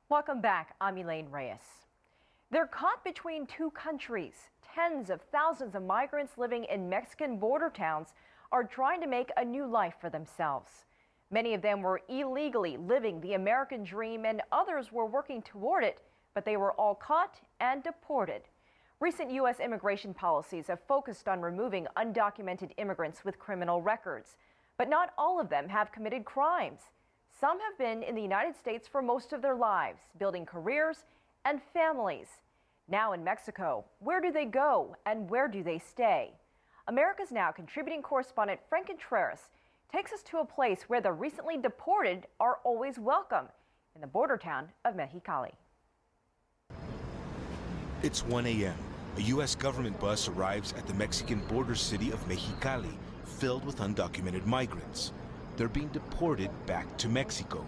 Welcome back. I'm Elaine Reyes. They're caught between two countries. Tens of thousands of migrants living in Mexican border towns are trying to make a new life for themselves. Many of them were illegally living the American dream and others were working toward it, but they were all caught and deported. Recent U.S. immigration policies have focused on removing undocumented immigrants with criminal records, but not all of them have committed crimes. Some have been in the United States for most of their lives, building careers and families. Now in Mexico, where do they go and where do they stay? America's Now contributing correspondent Franc Contreras takes us to a place where the recently deported are always welcome, in the border town of Mexicali. It's 1 a.m. A U.S. government bus arrives at the Mexican border city of Mexicali, filled with undocumented migrants. They're being deported back to Mexico.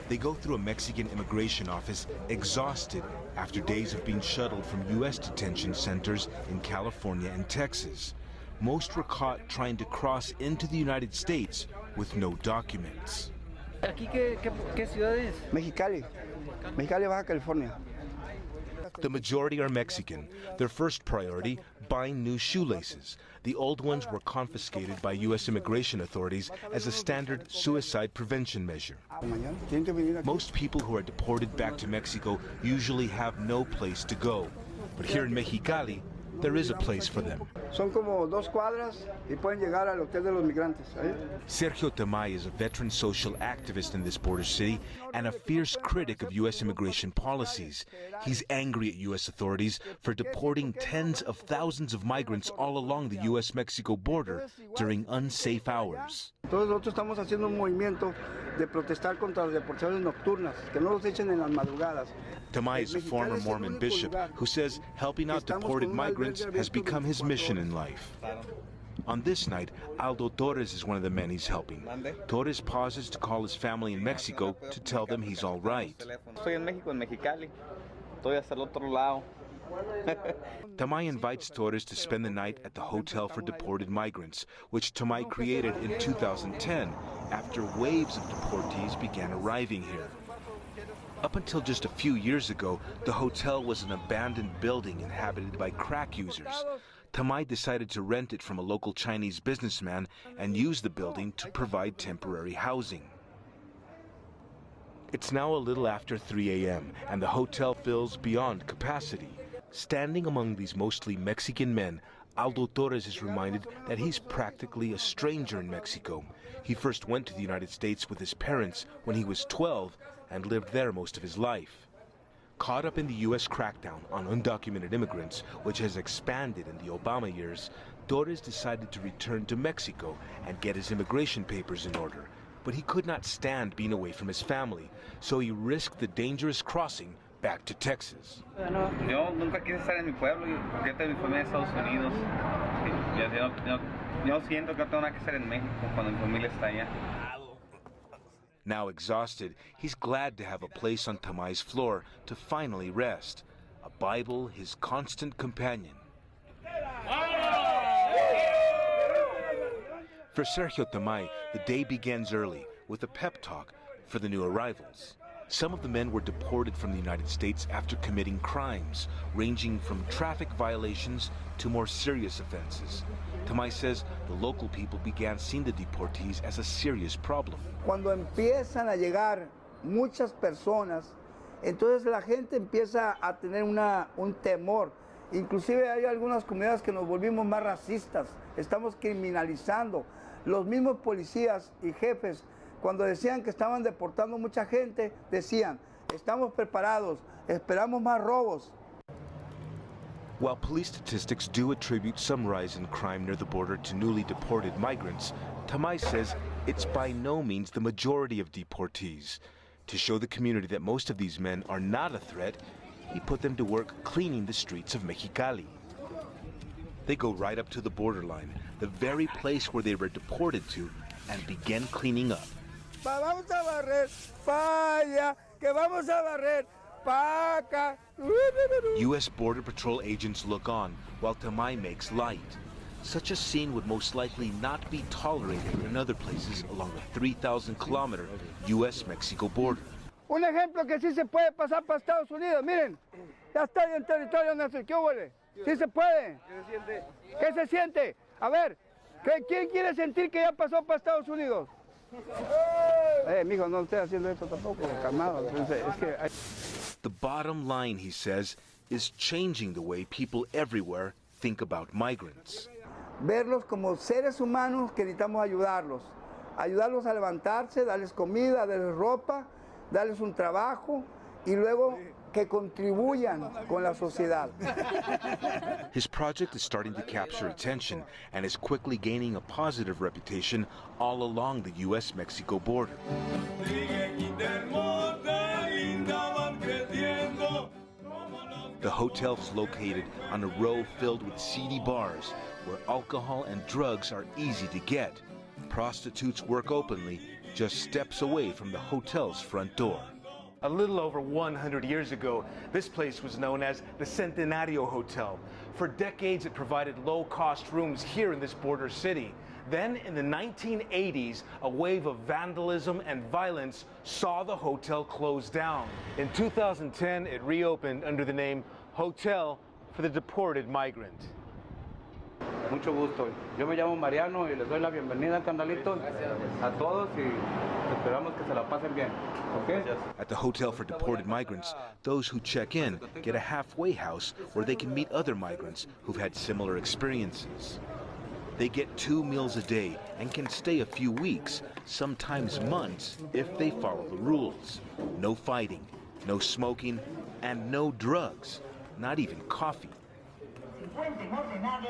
They go through a Mexican immigration office exhausted after days of being shuttled from U.S. detention centers in California and Texas. Most were caught trying to cross into the United States with no documents. ¿Aquí qué ciudad es? Mexicali, Baja California. The majority are Mexican. Their first priority, buying new shoelaces. The old ones were confiscated by U.S. immigration authorities as a standard suicide prevention measure. Most people who are deported back to Mexico usually have no place to go. But here in Mexicali, there is a place for them. Son como 2 cuadras y pueden llegar al hotel de los migrantes. Sergio Tamay is a veteran social activist in this border city and a fierce critic of U.S. immigration policies. He's angry at U.S. authorities for deporting tens of thousands of migrants all along the U.S.-Mexico border during unsafe hours. Todos nosotros estamos haciendo un movimiento de protestar contra las deportaciones nocturnas, que no los echen en las madrugadas. Tamay is a former Mormon bishop who says helping out deported migrants has become his mission in life. On this night, Aldo Torres is one of the men he's helping. Torres pauses to call his family in Mexico to tell them he's all right. Estoy en México, en Mexicali. Estoy hasta el otro lado. Tamay invites Torres to spend the night at the Hotel for Deported Migrants, which Tamay created in 2010 after waves of deportees began arriving here. Up until just a few years ago, the hotel was an abandoned building inhabited by crack users. Tamay decided to rent it from a local Chinese businessman and use the building to provide temporary housing. It's now a little after 3 a.m. and the hotel fills beyond capacity. Standing among these mostly Mexican men, Aldo Torres is reminded that he's practically a stranger in Mexico. He first went to the United States with his parents when he was 12 and lived there most of his life. Caught up in the U.S. crackdown on undocumented immigrants, which has expanded in the Obama years, Torres decided to return to Mexico and get his immigration papers in order. But he could not stand being away from his family, so he risked the dangerous crossing back to Texas. Yo nunca quise estar en mi pueblo, porque yo tengo mi familia en Estados Unidos. Yo siento que no tengo nada que hacer en México cuando mi familia está allá. Now exhausted, he's glad to have a place on Tamay's floor to finally rest. A Bible, his constant companion. For Sergio Tamay, the day begins early with a pep talk for the new arrivals. Some of the men were deported from the United States after committing crimes, ranging from traffic violations to more serious offenses. Tamay says the local people began seeing the deportees as a serious problem. Cuando empiezan a llegar muchas personas, entonces la gente empieza a tener un temor. Inclusive hay algunas comunidades que nos volvimos más racistas. Estamos criminalizando. Los mismos policías y jefes, cuando decían que estaban deportando mucha gente, decían, estamos preparados, esperamos más robos. While police statistics do attribute some rise in crime near the border to newly deported migrants, Tamay says it's by no means the majority of deportees. To show the community that most of these men are not a threat, he put them to work cleaning the streets of Mexicali. They go right up to the borderline, the very place where they were deported to, and begin cleaning up. Vamos a barrer, vaya, que vamos a barrer, pa acá. U.S. Border Patrol agents look on while Tamay makes light. Such a scene would most likely not be tolerated in other places along the 3,000-kilometer U.S.-Mexico border. Un ejemplo que sí se puede pasar para Estados Unidos. Miren, ya está en territorio nuestro. ¿Qué huele? Sí se puede. ¿Qué se siente? A ver, ¿quién quiere sentir que ya pasó para Estados Unidos? Mijo, no estoy haciendo esto tampoco, calmado. Es que The bottom line, he says, is changing the way people everywhere think about migrants. verlos como seres humanos que necesitamos ayudarlos. Ayudarlos a levantarse, darles comida, darles ropa, darles un trabajo y luego que contribuyan con la sociedad. His project is starting to capture attention and is quickly gaining a positive reputation all along the U.S.-Mexico border. The hotel is located on a row filled with seedy bars where alcohol and drugs are easy to get. Prostitutes work openly, just steps away from the hotel's front door. A little over 100 years ago, this place was known as the Centenario Hotel. For decades, it provided low-cost rooms here in this border city. Then, in the 1980s, a wave of vandalism and violence saw the hotel close down. In 2010, it reopened under the name Hotel for the Deported Migrant. Mucho gusto. Yo me llamo Mariano y les doy la bienvenida, carnalitos, a todos y esperamos que se la pasen bien. Okay? At the Hotel for Deported Migrants, those who check in get a halfway house where they can meet other migrants who've had similar experiences. They get 2 meals a day and can stay a few weeks, sometimes months, if they follow the rules. No fighting, no smoking, and no drugs, not even coffee.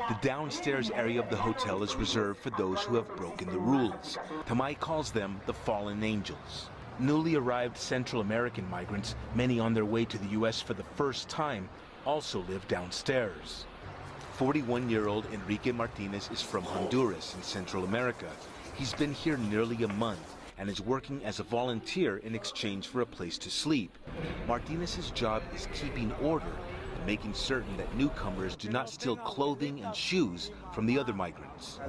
The downstairs area of the hotel is reserved for those who have broken the rules. Tamay calls them the fallen angels. Newly arrived Central American migrants, many on their way to the U.S. for the first time, also live downstairs. 41-year-old Enrique Martinez is from Honduras in Central America. He's been here nearly a month and is working as a volunteer in exchange for a place to sleep. Martinez's job is keeping order and making certain that newcomers do not steal clothing and shoes from the other migrants.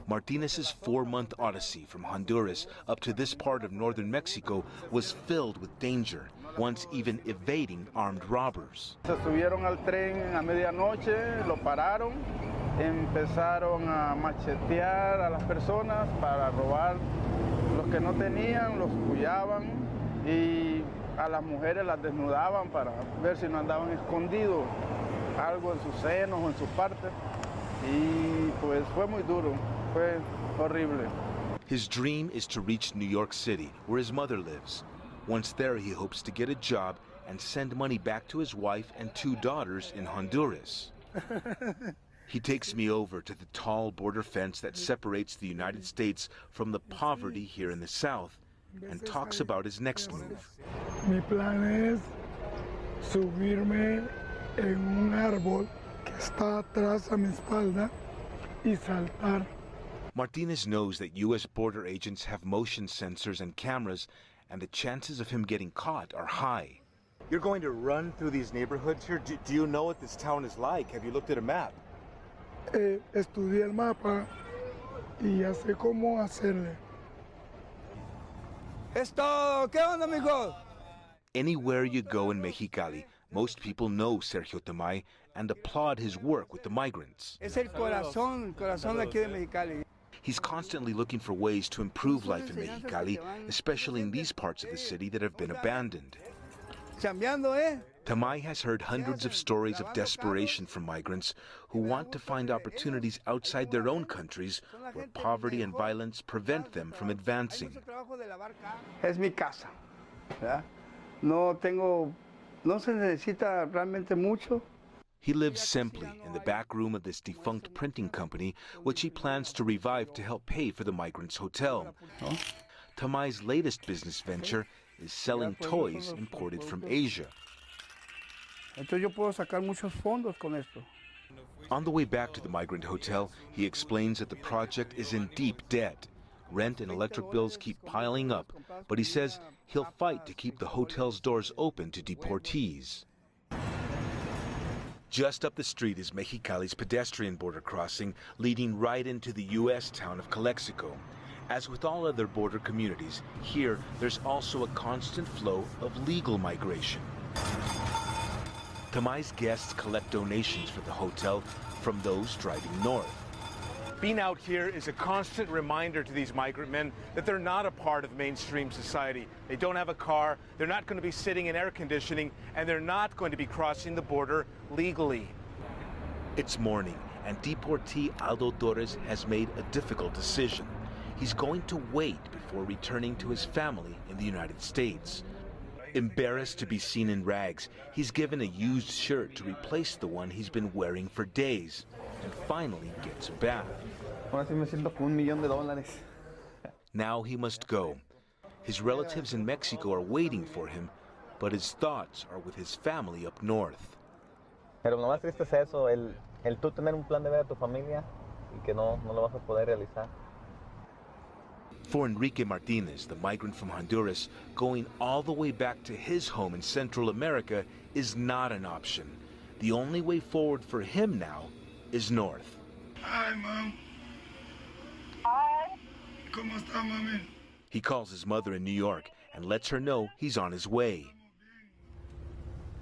Martinez's 4-month odyssey from Honduras up to this part of northern Mexico was filled with danger, once even evading armed robbers. Se subieron al tren a medianoche, lo pararon, empezaron a machetear a las personas para robar. Los que no tenían los cuidaban y a las mujeres las desnudaban para ver si no andaban escondidos, algo en sus senos o en sus partes. Y pues fue muy duro, fue horrible. His dream is to reach New York City, where his mother lives. Once there, he hopes to get a job and send money back to his wife and 2 daughters in Honduras. He takes me over to the tall border fence that separates the United States from the poverty here in the South and talks about his next move. Mi plan es subirme en un árbol que está atrás a mi espalda y saltar. Martinez knows that U.S. border agents have motion sensors and cameras, and the chances of him getting caught are high. You're going to run through these neighborhoods here? Do you know what this town is like? Have you looked at a map? Estudié el mapa y ya sé cómo hacerle. Es todo. ¿Qué onda, mijo? Anywhere you go in Mexicali, most people know Sergio Tamay and applaud his work with the migrants. Es el corazón de aquí de Mexicali. He's constantly looking for ways to improve life in Mexicali, especially in these parts of the city that have been abandoned. Chambeando, Tamay has heard hundreds of stories of desperation from migrants who want to find opportunities outside their own countries where poverty and violence prevent them from advancing. Es mi casa, ¿verdad? No se necesita realmente mucho. He lives simply in the back room of this defunct printing company, which he plans to revive to help pay for the migrants' hotel. Tamay's latest business venture is selling toys imported from Asia. Entonces yo puedo sacar muchos fondos con esto. On the way back to the migrant hotel, he explains that the project is in deep debt. Rent and electric bills keep piling up, but he says he'll fight to keep the hotel's doors open to deportees. Just up the street is Mexicali's pedestrian border crossing, leading right into the U.S. town of Calexico. As with all other border communities, here there's also a constant flow of legal migration. Tamai's guests collect donations for the hotel from those driving north. Being out here is a constant reminder to these migrant men that they're not a part of mainstream society. They don't have a car, they're not going to be sitting in air conditioning, and they're not going to be crossing the border legally. It's morning, and deportee Aldo Torres has made a difficult decision. He's going to wait before returning to his family in the United States. Embarrassed to be seen in rags, he's given a used shirt to replace the one he's been wearing for days, and finally gets a bath. Now he must go. His relatives in Mexico are waiting for him, but his thoughts are with his family up north. Pero lo más triste es eso, el tú tener un plan de ver a tu familia y que no lo vas a poder realizar. For Enrique Martinez, the migrant from Honduras, going all the way back to his home in Central America is not an option. The only way forward for him now is north. Hi, Mom. Hi. ¿Cómo está, Mami? He calls his mother in New York and lets her know he's on his way.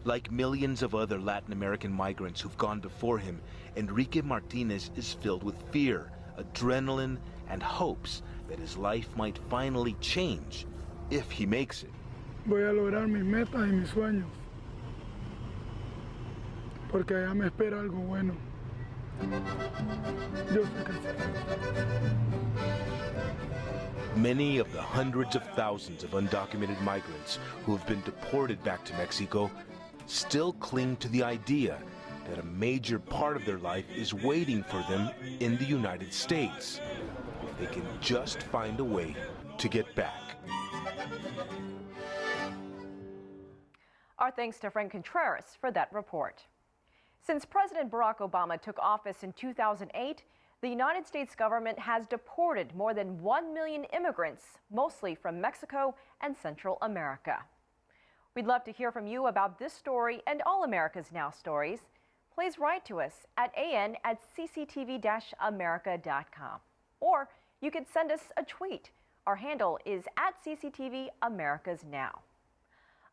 Like millions of other Latin American migrants who've gone before him, Enrique Martinez is filled with fear, adrenaline, and hopes that his life might finally change if he makes it. Voy a lograr mis metas y mis sueños, porque allá me espera algo bueno. Yo sé que sí. Many of the hundreds of thousands of undocumented migrants who have been deported back to Mexico still cling to the idea that a major part of their life is waiting for them in the United States, if they can just find a way to get back. Our thanks to Franc Contreras for that report. Since President Barack Obama took office in 2008, the United States government has deported more than 1 million immigrants, mostly from Mexico and Central America. We'd love to hear from you about this story and all America's Now stories. Please write to us at an@cctv-america.com. Or you could send us a tweet. Our handle is @CCTV America's Now.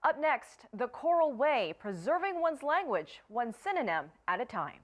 Up next, the Choral Way, preserving one's language, one synonym at a time.